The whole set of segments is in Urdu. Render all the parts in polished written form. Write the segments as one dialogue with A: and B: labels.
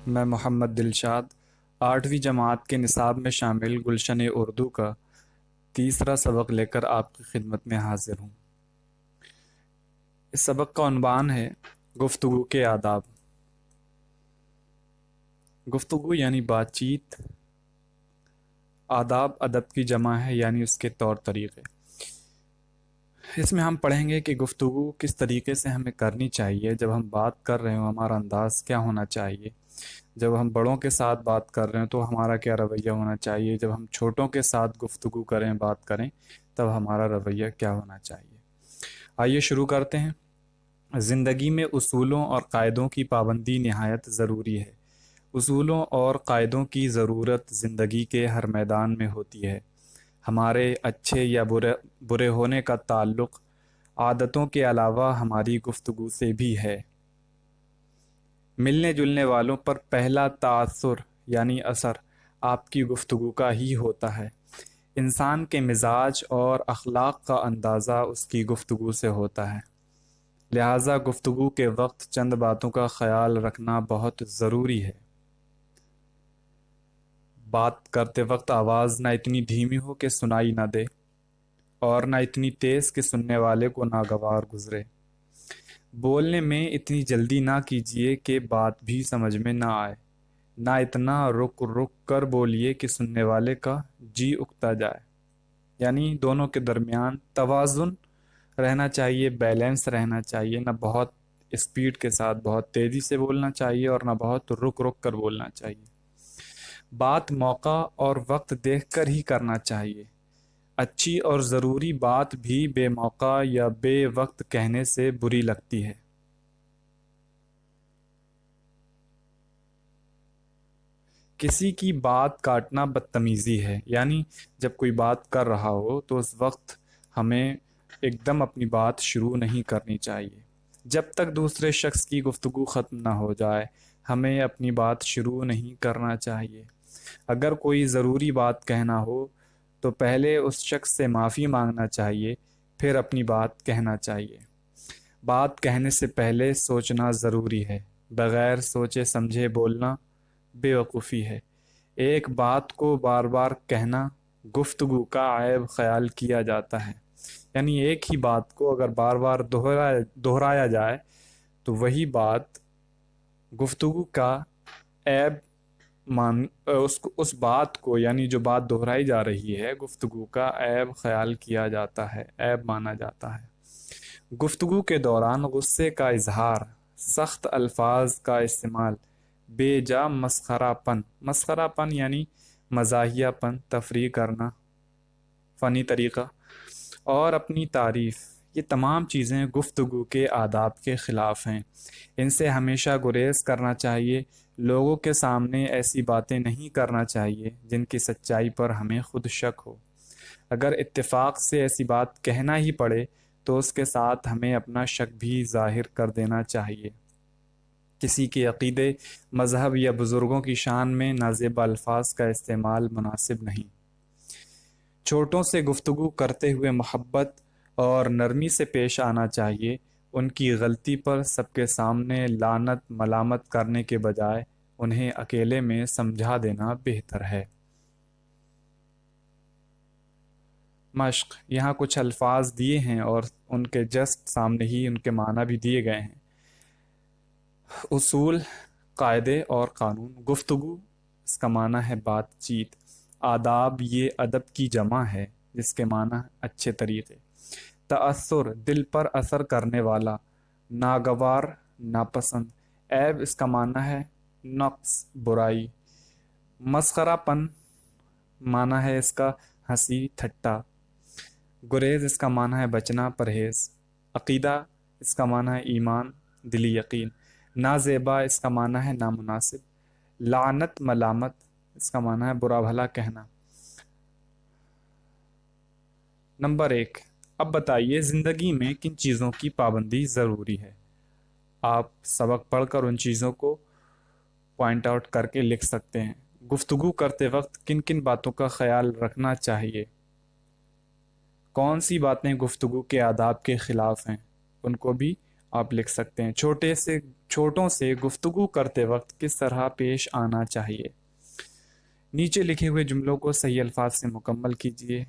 A: میں محمد دلشاد 8ویں جماعت کے نصاب میں شامل گلشن اردو کا تیسرا سبق لے کر آپ کی خدمت میں حاضر ہوں۔ اس سبق کا عنوان ہے گفتگو کے آداب۔ گفتگو یعنی بات چیت، آداب ادب کی جمع ہے یعنی اس کے طور طریقے۔ اس میں ہم پڑھیں گے کہ گفتگو کس طریقے سے ہمیں کرنی چاہیے، جب ہم بات کر رہے ہوں ہمارا انداز کیا ہونا چاہیے، جب ہم بڑوں کے ساتھ بات کر رہے ہیں تو ہمارا کیا رویہ ہونا چاہیے، جب ہم چھوٹوں کے ساتھ گفتگو کریں بات کریں تب ہمارا رویہ کیا ہونا چاہیے۔ آئیے شروع کرتے ہیں۔ زندگی میں اصولوں اور قاعدوں کی پابندی نہایت ضروری ہے۔ اصولوں اور قاعدوں کی ضرورت زندگی کے ہر میدان میں ہوتی ہے۔ ہمارے اچھے یا برے ہونے کا تعلق عادتوں کے علاوہ ہماری گفتگو سے بھی ہے۔ ملنے جلنے والوں پر پہلا تاثر یعنی اثر آپ کی گفتگو کا ہی ہوتا ہے۔ انسان کے مزاج اور اخلاق کا اندازہ اس کی گفتگو سے ہوتا ہے۔ لہٰذا گفتگو کے وقت چند باتوں کا خیال رکھنا بہت ضروری ہے۔ بات کرتے وقت آواز نہ اتنی دھیمی ہو کہ سنائی نہ دے اور نہ اتنی تیز کہ سننے والے کو ناگوار گزرے۔ بولنے میں اتنی جلدی نہ کیجیے کہ بات بھی سمجھ میں نہ آئے، نہ اتنا رک رک کر بولیے کہ سننے والے کا جی اکتا جائے۔ یعنی دونوں کے درمیان توازن رہنا چاہیے، بیلنس رہنا چاہیے، نہ بہت اسپیڈ کے ساتھ بہت تیزی سے بولنا چاہیے اور نہ بہت رک رک کر بولنا چاہیے۔ بات موقع اور وقت دیکھ کر ہی کرنا چاہیے۔ اچھی اور ضروری بات بھی بے موقع یا بے وقت کہنے سے بری لگتی ہے۔ کسی کی بات کاٹنا بدتمیزی ہے، یعنی جب کوئی بات کر رہا ہو تو اس وقت ہمیں ایک دم اپنی بات شروع نہیں کرنی چاہیے۔ جب تک دوسرے شخص کی گفتگو ختم نہ ہو جائے ہمیں اپنی بات شروع نہیں کرنا چاہیے۔ اگر کوئی ضروری بات کہنا ہو تو پہلے اس شخص سے معافی مانگنا چاہیے، پھر اپنی بات کہنا چاہیے۔ بات کہنے سے پہلے سوچنا ضروری ہے۔ بغیر سوچے سمجھے بولنا بے وقوفی ہے۔ ایک بات کو بار بار کہنا گفتگو کا عیب خیال کیا جاتا ہے۔ یعنی ایک ہی بات کو اگر بار بار دہرایا جائے تو وہی بات گفتگو کا عیب اس بات کو، یعنی جو بات دہرائی جا رہی ہے، گفتگو کا عیب خیال کیا جاتا ہے، عیب مانا جاتا ہے۔ گفتگو کے دوران غصے کا اظہار، سخت الفاظ کا استعمال، بے جا مسخرہ پن یعنی مزاحیہ پن، تفریح کرنا، فنی طریقہ اور اپنی تعریف، یہ تمام چیزیں گفتگو کے آداب کے خلاف ہیں۔ ان سے ہمیشہ گریز کرنا چاہیے۔ لوگوں کے سامنے ایسی باتیں نہیں کرنا چاہیے جن کی سچائی پر ہمیں خود شک ہو۔ اگر اتفاق سے ایسی بات کہنا ہی پڑے تو اس کے ساتھ ہمیں اپنا شک بھی ظاہر کر دینا چاہیے۔ کسی کے عقیدے، مذہب یا بزرگوں کی شان میں نازیبا الفاظ کا استعمال مناسب نہیں۔ چھوٹوں سے گفتگو کرتے ہوئے محبت اور نرمی سے پیش آنا چاہیے۔ ان کی غلطی پر سب کے سامنے لعنت ملامت کرنے کے بجائے انہیں اکیلے میں سمجھا دینا بہتر ہے۔ مشق، یہاں کچھ الفاظ دیے ہیں اور ان کے جسٹ سامنے ہی ان کے معنی بھی دیے گئے ہیں۔ اصول، قاعدے اور قانون۔ گفتگو، اس کا معنی ہے بات چیت۔ آداب، یہ ادب کی جمع ہے جس کے معنی اچھے طریقے۔ تأثر، دل پر اثر کرنے والا، ناگوار، ناپسند۔ عیب، اس کا معنی ہے نقص، برائی۔ مسخرہ پن، معنی ہے اس کا ہنسی ٹھٹا۔ گریز، اس کا معنی ہے بچنا، پرہیز۔ عقیدہ، اس کا معنی ہے ایمان، دلی یقین۔ نازیبا، اس کا معنی ہے نامناسب۔ لعنت ملامت، اس کا معنی ہے برا بھلا کہنا۔ نمبر 1، اب بتائیے زندگی میں کن چیزوں کی پابندی ضروری ہے؟ آپ سبق پڑھ کر ان چیزوں کو پوائنٹ آؤٹ کر کے لکھ سکتے ہیں۔ گفتگو کرتے وقت کن کن باتوں کا خیال رکھنا چاہیے؟ کون سی باتیں گفتگو کے آداب کے خلاف ہیں؟ ان کو بھی آپ لکھ سکتے ہیں چھوٹوں سے گفتگو کرتے وقت کس طرح پیش آنا چاہیے۔ نیچے لکھے ہوئے جملوں کو صحیح الفاظ سے مکمل کیجیے۔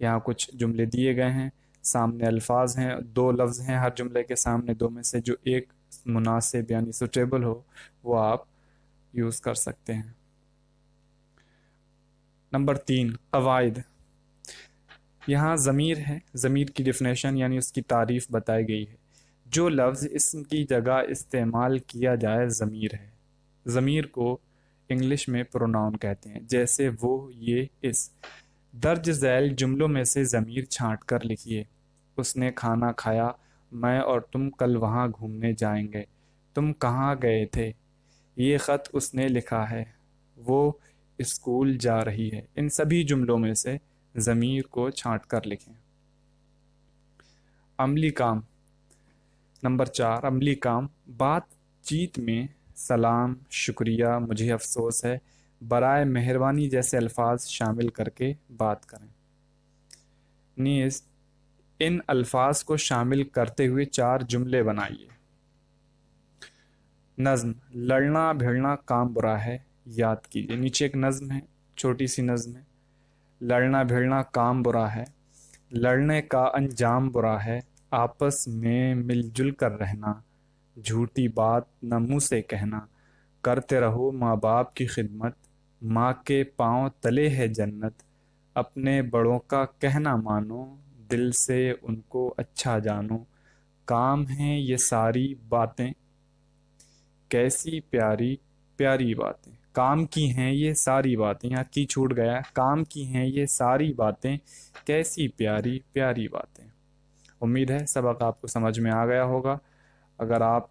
A: یہاں کچھ جملے دیے گئے ہیں، سامنے الفاظ ہیں، 2 لفظ ہیں ہر جملے کے سامنے، 2 میں سے جو ایک مناسب یعنی سوٹیبل ہو وہ آپ یوز کر سکتے ہیں۔ نمبر 3، قواعد۔ یہاں ضمیر ہے، ضمیر کی ڈیفینیشن یعنی اس کی تعریف بتائی گئی ہے۔ جو لفظ اسم کی جگہ استعمال کیا جائے ضمیر ہے۔ ضمیر کو انگلش میں پروناؤن کہتے ہیں، جیسے وہ، یہ، اس۔ درج ذیل جملوں میں سے ضمیر چھانٹ کر لکھیے۔ اس نے کھانا کھایا، میں اور تم کل وہاں گھومنے جائیں گے، تم کہاں گئے تھے، یہ خط اس نے لکھا ہے، وہ اسکول جا رہی ہے۔ ان سبھی جملوں میں سے ضمیر کو چھانٹ کر لکھیں۔ عملی کام۔ نمبر 4، عملی کام۔ بات چیت میں سلام، شکریہ، مجھے افسوس ہے، برائے مہربانی جیسے الفاظ شامل کر کے بات کریں۔ نیز ان الفاظ کو شامل کرتے ہوئے 4 جملے بنائیے۔ نظم۔ لڑنا بھیڑنا کام برا ہے، یاد کیجیے۔ نیچے ایک نظم ہے، چھوٹی سی نظم ہے۔ لڑنا بھیڑنا کام برا ہے، لڑنے کا انجام برا ہے، آپس میں مل جل کر رہنا، جھوٹی بات نہ منہ سے کہنا، کرتے رہو ماں باپ کی خدمت، ماں کے پاؤں تلے ہے جنت، اپنے بڑوں کا کہنا مانو، دل سے ان کو اچھا جانو، کام ہیں یہ ساری باتیں کیسی پیاری پیاری باتیں، کام کی ہیں یہ ساری باتیں، یہاں کی چھوٹ گیا، کام کی ہیں یہ ساری باتیں کیسی پیاری پیاری باتیں۔ امید ہے سبق آپ کو سمجھ میں آ گیا ہوگا۔ اگر آپ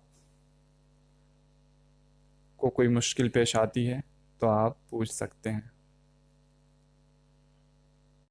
A: کو کوئی مشکل پیش آتی ہے تو آپ پوچھ سکتے ہیں۔